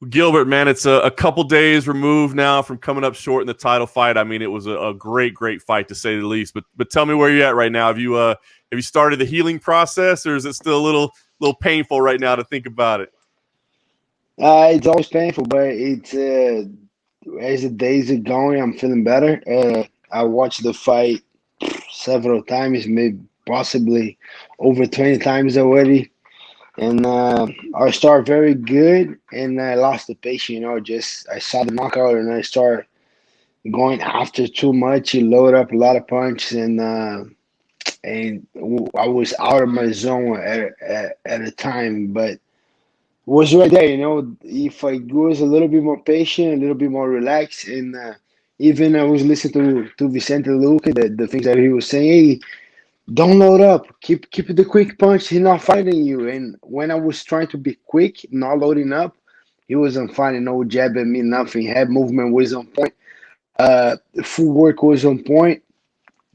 Gilbert, man, it's a couple days removed now from coming up short in the title fight. I mean, it was a great, great fight to say the least. But tell me where you're at right now. Have you started the healing process, or is it still a little painful right now to think about it? It's always painful, but it's as the days are going, I'm feeling better. I watched the fight several times, maybe possibly over 20 times already, and I started very good, and I lost the patience. Just I saw the knockout, and I started going after too much. He loaded up a lot of punches, and I was out of my zone at a time, but was right there. If I was a little bit more patient, a little bit more relaxed, and even I was listening to Vicente Luque, the things that he was saying. Hey, don't load up. Keep the quick punch. He's not fighting you. And when I was trying to be quick, not loading up, he wasn't fighting. No jab at me, nothing. Head movement was on point. Full work was on point.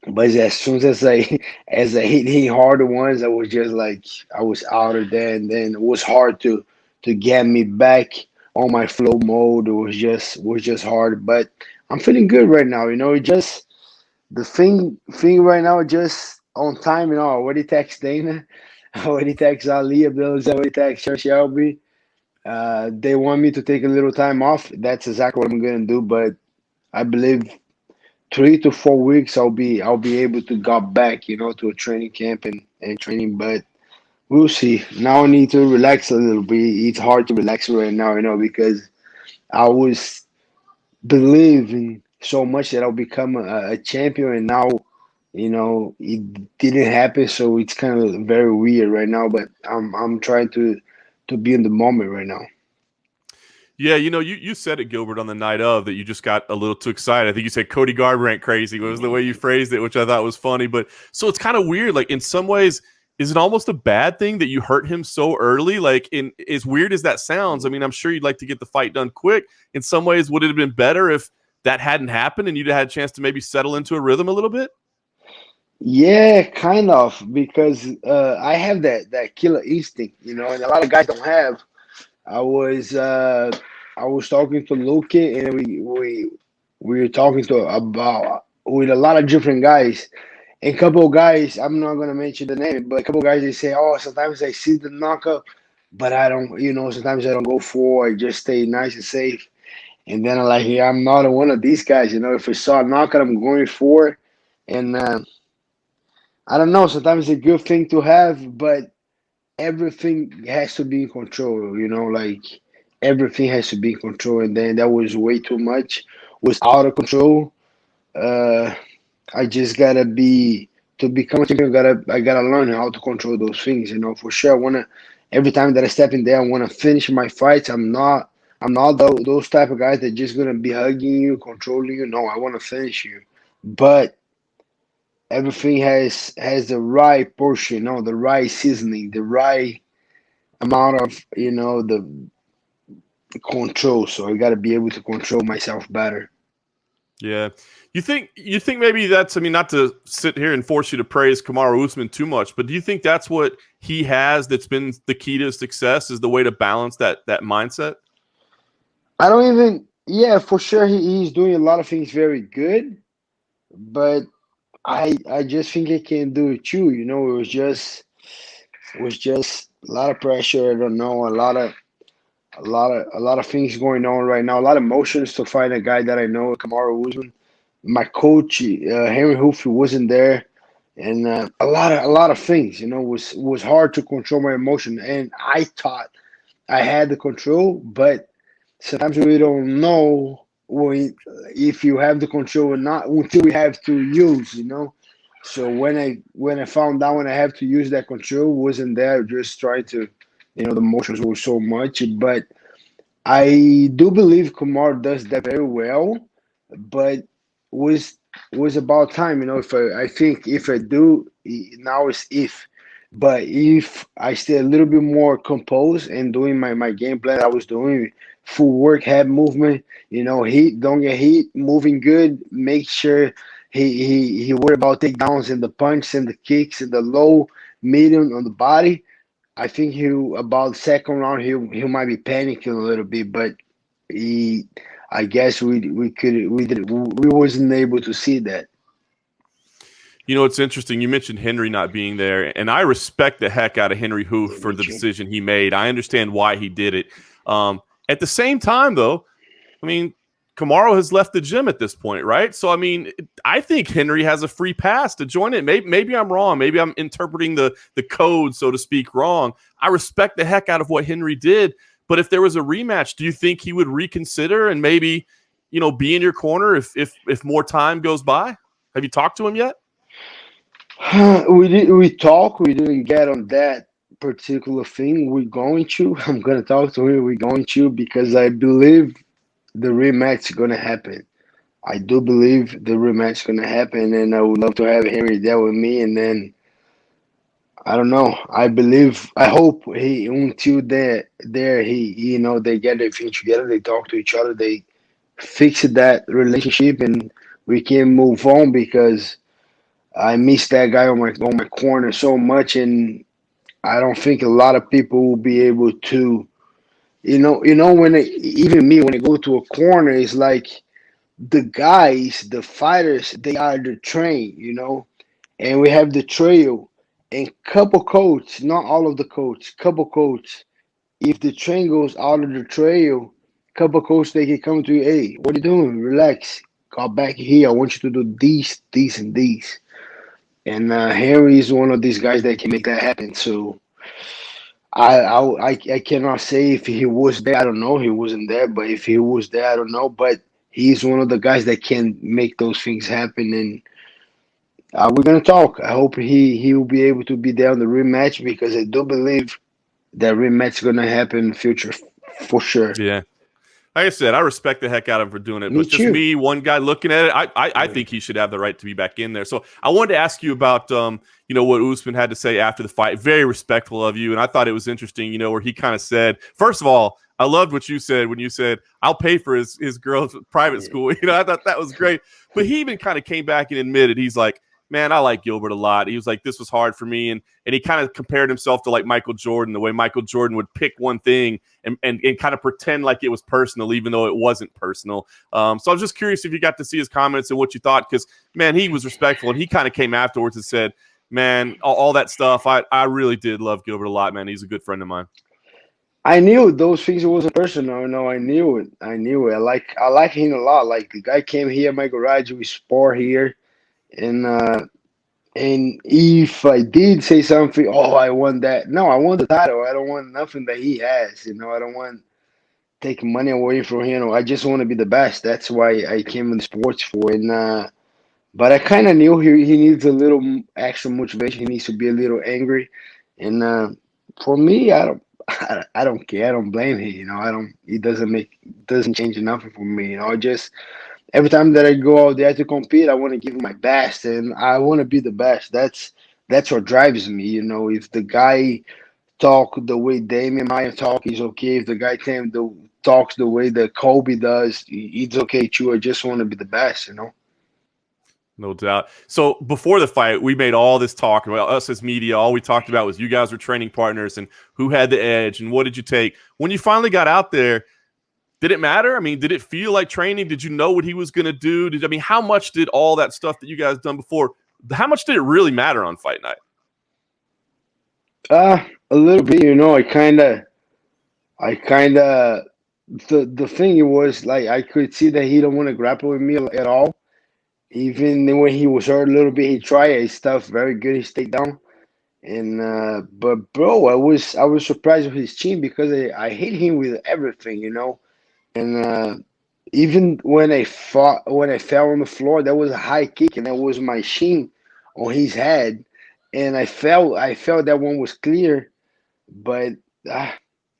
But as soon as I as I hit harder ones, I was just like I was out of there, and then it was hard to get me back on my flow mode. It was just hard, but I'm feeling good right now. It just the thing right now, just on time. I already text Dana, I already text Ali Abdulaziz, I already text Shelby. They want me to take a little time off. That's exactly what I'm gonna do. But I believe 3 to 4 weeks I'll be able to go back, to a training camp and training. But we'll see. Now I need to relax a little bit. It's hard to relax right now, because I was believing so much that I'll become a champion, and now, it didn't happen. So it's kind of very weird right now. But I'm trying to be in the moment right now. Yeah, you said it, Gilbert, on the night of that you just got a little too excited. I think you said Cody Garbrandt crazy was the way you phrased it, which I thought was funny. But so it's kind of weird. Like in some ways, is it almost a bad thing that you hurt him so early? Like in as weird as that sounds, I mean, I'm sure you'd like to get the fight done quick. In some ways, would it have been better if that hadn't happened and you'd had a chance to maybe settle into a rhythm a little bit? Yeah, kind of, because I have that killer instinct, and a lot of guys don't have. I was uh, I was talking to Luke, and we were talking to about with a lot of different guys. And a couple of guys, I'm not gonna mention the name, but a couple of guys they say, oh, sometimes I see the knockup, but I don't, sometimes I don't go for. I just stay nice and safe. And then I'm like, yeah, I'm not one of these guys. If I saw a knockout, I'm going for it. And I don't know. Sometimes it's a good thing to have, but everything has to be in control. Like everything has to be in control. And then that was way too much. Was out of control. Uh, I just gotta be to become a champion. I gotta learn how to control those things. For sure. I wanna every time that I step in there, I wanna finish my fights. I'm not those type of guys that just gonna be hugging you, controlling you. No, I wanna finish you. But everything has the right portion, the right seasoning, the right amount of the control. So I gotta be able to control myself better. Yeah. You think maybe that's, I mean, not to sit here and force you to praise Kamaru Usman too much, but do you think that's what he has that's been the key to his success, is the way to balance that mindset? I don't even. Yeah, for sure he's doing a lot of things very good, but I just think he can do it too. It was just a lot of pressure. I don't know, a lot of things going on right now. A lot of emotions to find a guy that I know, Kamaru Usman. My coach, Henry Hoof, wasn't there, and a lot of things. Was hard to control my emotion, and I thought I had the control, but sometimes we don't know if you have the control or not until we have to use. So when I found out when I have to use that control, wasn't there. Just trying to, the emotions were so much, but I do believe Kumar does that very well, but was was about time. If I think if I do now is if, but if I stay a little bit more composed and doing my game plan, I was doing full work, head movement. Heat, don't get heat, moving good. Make sure he worry about takedowns and the punch and the kicks and the low, medium on the body. I think he about second round he might be panicking a little bit, but he I guess we wasn't able to see that. You know, it's interesting. You mentioned Henry not being there, and I respect the heck out of Henry Hoof Yeah, for me the too. decision he made. I understand why he did it. At the same time, though, I mean, Kamaru has left the gym at this point, right? So, I mean, I think Henry has a free pass to join it. Maybe I'm wrong. Maybe I'm interpreting the code, so to speak, wrong. I respect the heck out of what Henry did, but if there was a rematch, do you think he would reconsider and maybe, be in your corner if more time goes by? Have you talked to him yet? We talk. We didn't get on that particular thing. We're going to. I'm gonna talk to him. We're going to because I believe the rematch is gonna happen. I do believe the rematch is gonna happen, and I would love to have Henry there with me. And then I don't know. I hope he until there he they get everything together. They talk to each other. They fix that relationship, and we can move on because I miss that guy on my corner so much, and I don't think a lot of people will be able to. When even me when I go to a corner, it's like the guys, the fighters, they are the train, and we have the trail and couple coach, not all of the coach, couple coach. If the train goes out of the trail, couple coach they can come to you, hey, what are you doing? Relax, go back here. I want you to do these, and these. And Henry is one of these guys that can make that happen. So I cannot say if he was there. I don't know. He wasn't there, but if he was there, I don't know. But he's one of the guys that can make those things happen. And we're gonna talk. I hope he will be able to be there on the rematch because I do believe that rematch is gonna happen in the future for sure. Yeah. Like I said, I respect the heck out of him for doing it, Me but just too. me, one guy looking at it, I Yeah. think he should have the right to be back in there. So I wanted to ask you about, what Usman had to say after the fight. Very respectful of you, and I thought it was interesting, where he kind of said, first of all, I loved what you said when you said, "I'll pay for his girl's private Yeah. school." I thought that was great. But he even kind of came back and admitted he's like, "Man, I like Gilbert a lot." He was like, "This was hard for me," and he kind of compared himself to like Michael Jordan, the way Michael Jordan would pick one thing and kind of pretend like it was personal, even though it wasn't personal. So I was just curious if you got to see his comments and what you thought, because, man, he was respectful, and he kind of came afterwards and said, man, all that stuff, I really did love Gilbert a lot, man. He's a good friend of mine. I knew those things wasn't personal. No, I knew it. I knew it. I like him a lot. Like the guy came here, my garage, we spar here, and if I did say something, oh, I want that. No, I want the title. I don't want nothing that he has. I don't want taking money away from him. I just want to be the best. That's why I came in the sports for. And but I kind of knew he needs a little extra motivation. He needs to be a little angry. And for me, I don't. I don't care. I don't blame him. I don't. It doesn't change nothing for me. I just every time that I go out there to compete, I want to give my best, and I want to be the best. That's what drives me. If the guy talk the way Damian Maya talk, is okay. If the guy talks the way that Kobe does, it's okay too. I just want to be the best. No doubt. So before the fight, we made all this talk about us as media. All we talked about was you guys were training partners and who had the edge and what did you take. When you finally got out there, did it matter? I mean, did it feel like training? Did you know what he was going to do? How much did all that stuff that you guys done before, how much did it really matter on fight night? A little bit. I kind of. The thing was like I could see that he don't want to grapple with me at all. Even when he was hurt a little bit, he tried his stuff very good. He stayed down. And but bro, I was surprised with his team because I hit him with everything. And even when I fell on the floor, that was a high kick, and that was my shin on his head, and I felt that one was clear, but uh,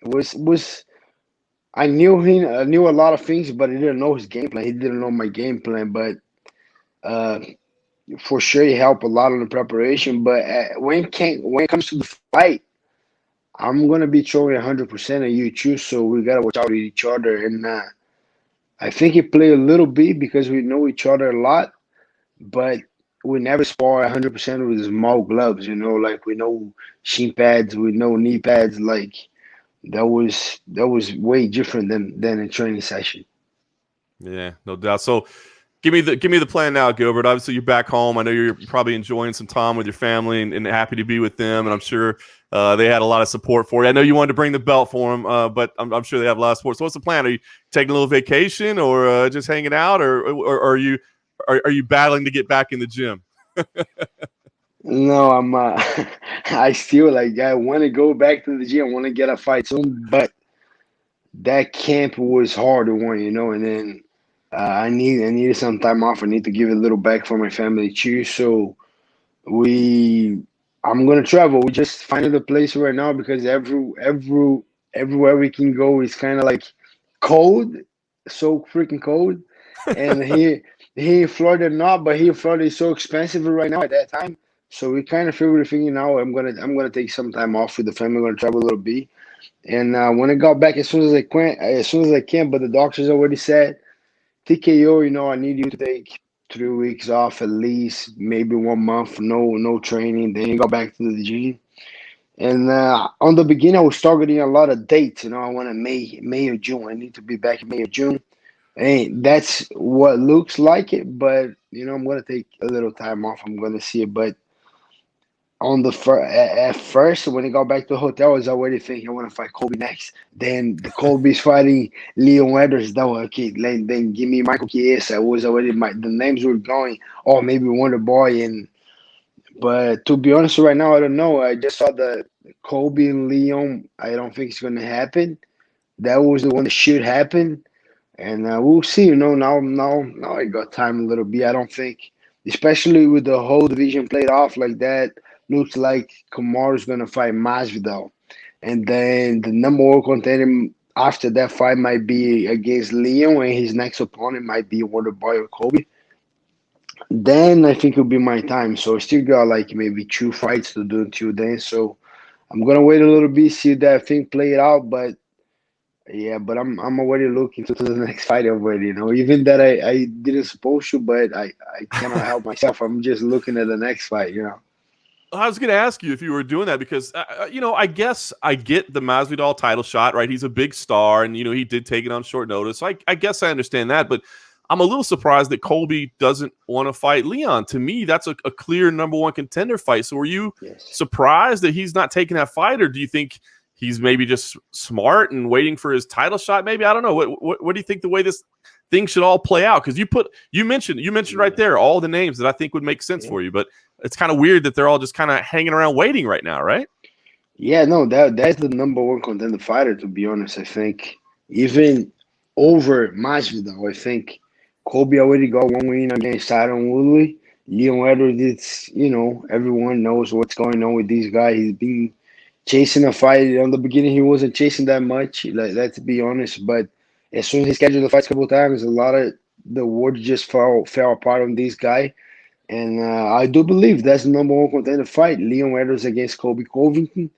it was I knew a lot of things, but I didn't know his game plan. He didn't know my game plan, but uh, for sure he helped a lot on the preparation. But when it comes to the fight, I'm gonna be throwing 100% at you too. So we gotta watch out with each other, and I think he played a little bit because we know each other a lot. But we never spar 100% with small gloves, like we know shin pads, we know knee pads, like that was way different than a training session. Yeah, no doubt. So give me the plan now, Gilbert. Obviously, you're back home. I know you're probably enjoying some time with your family and happy to be with them. And I'm sure they had a lot of support for you. I know you wanted to bring the belt for them, but I'm sure they have a lot of support. So what's the plan? Are you taking a little vacation or just hanging out, or are you battling to get back in the gym? No, I'm I still like I want to go back to the gym. I want to get a fight soon, but that camp was hard one, and then I needed some time off. I need to give a little back for my family too. So we I'm gonna travel. We just find a place right now because everywhere we can go is kind of like cold, so freaking cold. And here in Florida not, but here in Florida is so expensive right now at that time. So we kind of figured thinking now I'm gonna take some time off with the family. I'm gonna travel a little bit. And when I got back as soon as I can, but the doctors already said TKO. I need you to take 3 weeks off at least, maybe 1 month, no training. Then you go back to the gym. And on the beginning, I was targeting a lot of dates. I want to May or June. I need to be back in May or June. And that's what looks like it. But I'm gonna take a little time off. I'm gonna see it. But at first, when I got back to the hotel, I was already thinking I want to fight Colby next. Then the Colby's fighting Leon Edwards. That was okay. Then give me Michael Chiesa. Was already the names were going. Oh, maybe Wonder Boy. But to be honest, right now I don't know. I just saw the Colby and Leon. I don't think it's gonna happen. That was the one that should happen, and we'll see. Now I got time a little bit. I don't think, especially with the whole division played off like that. Looks like Kamaru's gonna fight Masvidal, and then the number one contender after that fight might be against Leon, and his next opponent might be Wonder Boy or Kobe. Then I think it'll be my time. So I still got like maybe 2 fights to do until then. So I'm gonna wait a little bit, see that thing play it out. But yeah, but I'm already looking to the next fight already. Even that I didn't supposed to, but I cannot help myself. I'm just looking at the next fight. I was going to ask you if you were doing that because, I guess I get the Masvidal title shot, right? He's a big star, and, he did take it on short notice. So I guess I understand that, but I'm a little surprised that Colby doesn't want to fight Leon. To me, that's a clear number one contender fight. So were you surprised that he's not taking that fight, or do you think he's maybe just smart and waiting for his title shot? Maybe, I don't know. What do you think the way this thing should all play out? Because you mentioned right there all the names that I think would make sense for you, but it's kind of weird that they're all just kind of hanging around waiting right now, right? Yeah, no, that's the number one contender fighter, to be honest. I think even over Masvidal, I think Kobe already got one win against Tyron Woodley. Leon Edwards, everyone knows what's going on with this guy. He's been chasing a fight. On the beginning, he wasn't chasing that much, like, let's be honest. But as soon as he scheduled the fights a couple of times, a lot of the words just fell apart on this guy. And I do believe that's the number one contender fight, Leon Edwards against Colby Covington.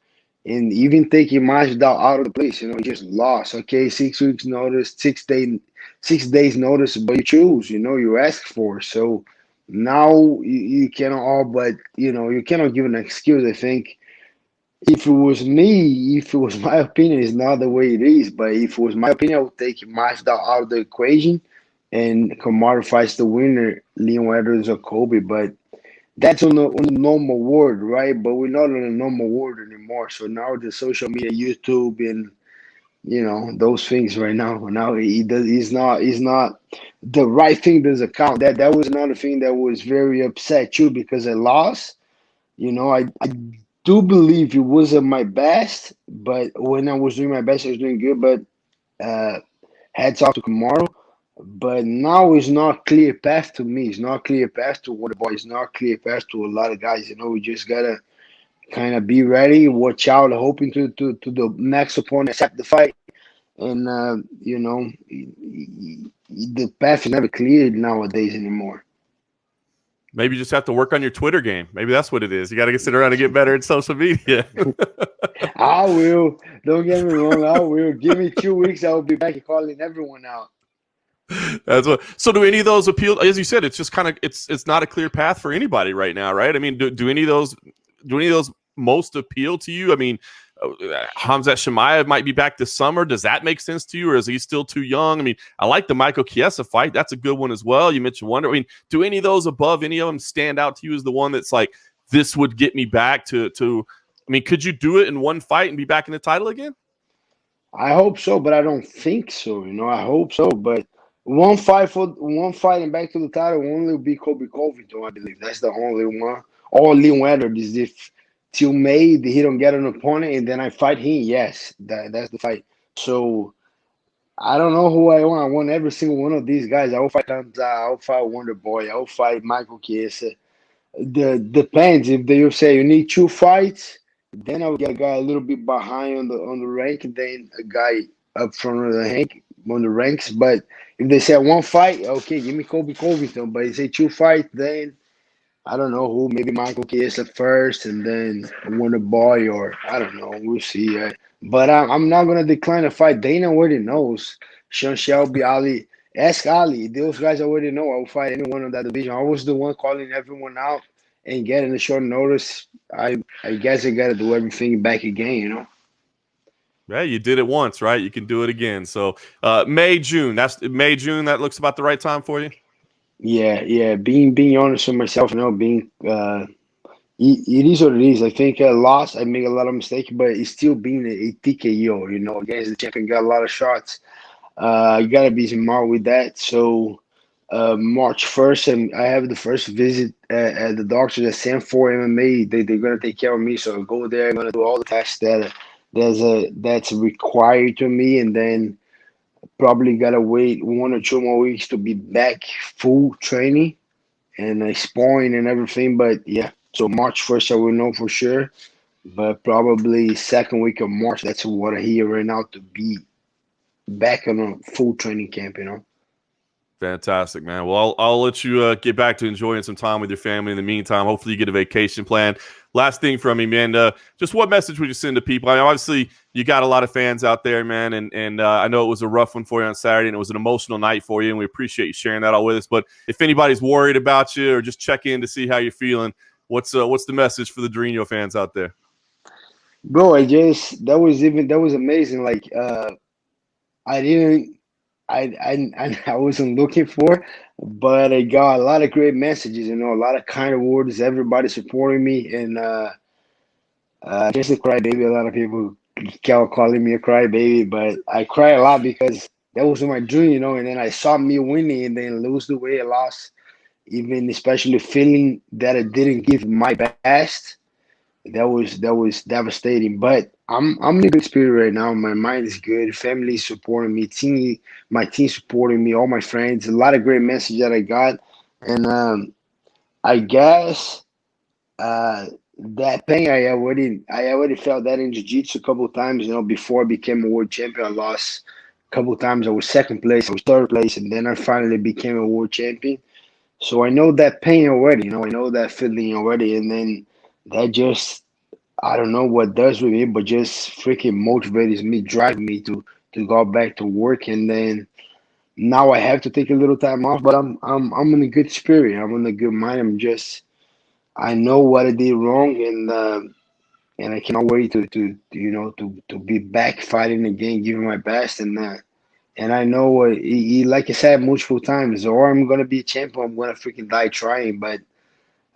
And even taking Masvidal out of the place, he just lost. Okay, 6 weeks notice, 6 days notice, but you choose, you ask for. So now you cannot all but, you cannot give an excuse. I think if it was me, if it was my opinion, it's not the way it is. But if it was my opinion, I would take Masvidal out of the equation and Kamaru fights the winner, Leon Edwards or Kobe. But that's on the normal world, right? But we're not on a normal world anymore. So now the social media, YouTube, and those things right now. Now he's not the right thing doesn't count. That was another thing that was very upset too because I lost. I do believe it wasn't my best, but when I was doing my best, I was doing good. But hats off to Kamaru. But now it's not clear path to me. It's not clear path to Waterboy. It's not clear path to a lot of guys. We just gotta kind of be ready, watch out, hoping to the next opponent accept the fight. And the path is never clear nowadays anymore. Maybe you just have to work on your Twitter game. Maybe that's what it is. You got to sit around and get better at social media. I will. Don't get me wrong. I will. Give me 2 weeks. I will be back calling everyone out. That's what. So, do any of those appeal? As you said, it's just kind of it's not a clear path for anybody right now, right? I mean, do any of those most appeal to you? I mean, Hamzat Shemaev might be back this summer. Does that make sense to you, or is he still too young? I mean, I like the Michael Chiesa fight. That's a good one as well. You mentioned Wonder. I mean, do any of those above any of them stand out to you as the one that's like this would get me back to? I mean, could you do it in one fight and be back in the title again? I hope so, but I don't think so. I hope so, but one fight and back to the title will only be Kobe Covington, I believe. That's the only one. Or Leon Edwards is if till May he don't get an opponent and then I fight him. Yes, that's the fight. So I don't know who I want. I want every single one of these guys. I will fight Hamza. I will fight Wonder Boy. I will fight Michael Chiesa. Depends if they say you need two fights, then I would get a guy a little bit behind on the rank, and then a guy up front of the rank on the ranks. But if they say one fight, okay, give me Kobe Covington. But if they say two fights, then I don't know who. Maybe Michael Chiesa first, and then Wonder Boy, or I don't know. We'll see. But I'm not gonna decline a fight. Dana already knows. Sean Shelby, Ali. Ask Ali. Those guys already know I will fight anyone in that division. I was the one calling everyone out and getting the short notice. I guess I gotta do everything back again. Yeah, you did it once, right? You can do it again. So May, June. That's May, June. That looks about the right time for you. Yeah. Being honest with myself, being it is what it is. I think I lost. I make a lot of mistakes, but it's still being a TKO. Against the champion, got a lot of shots. You gotta be smart with that. So March 1st, and I have the first visit at the doctor at San 4 MMA. They're gonna take care of me, so I go there. I'm gonna do all the tests that's required to me, and then probably gotta wait 1 or 2 more weeks to be back full training and sparring and everything. But yeah, so March 1st, I will know for sure. But probably second week of March, that's what I hear right now to be back on a full training camp. Fantastic, man. Well, I'll let you get back to enjoying some time with your family. In the meantime, hopefully you get a vacation plan. Last thing from me, man. Just what message would you send to people? I mean, obviously, you got a lot of fans out there, man, and I know it was a rough one for you on Saturday, and it was an emotional night for you, and we appreciate you sharing that all with us. But if anybody's worried about you or just check in to see how you're feeling, what's the message for the Dorino fans out there? Bro, that was amazing. Like I didn't I wasn't looking for, but I got a lot of great messages, a lot of kind words, everybody supporting me, and just a crybaby. A lot of people calling me a crybaby, but I cry a lot because that was my dream. And then I saw me winning and then lose the way I lost, even especially feeling that I didn't give my best. That was devastating. But I'm in a good spirit right now. My mind is good. Family supporting me. My team supporting me. All my friends. A lot of great messages that I got, and I guess that pain I already felt that in jiu-jitsu a couple of times. Before I became a world champion, I lost a couple of times. I was second place. I was third place, and then I finally became a world champion. So I know that pain already. I know that feeling already, and then that just I don't know what does with me, but just freaking motivates me, drives me to go back to work. And then now I have to take a little time off, but I'm in a good spirit. I'm in a good mind. I know what I did wrong, and I cannot wait to be back fighting again, giving my best. And I know like I said multiple times, or I'm gonna be a champion. I'm gonna freaking die trying, but.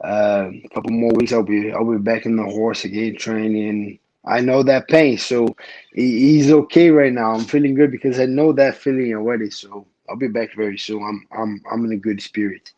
A couple more weeks, I'll be back in the horse again training. I know that pain, so he's okay right now. I'm feeling good because I know that feeling already. So I'll be back very soon. I'm in a good spirit.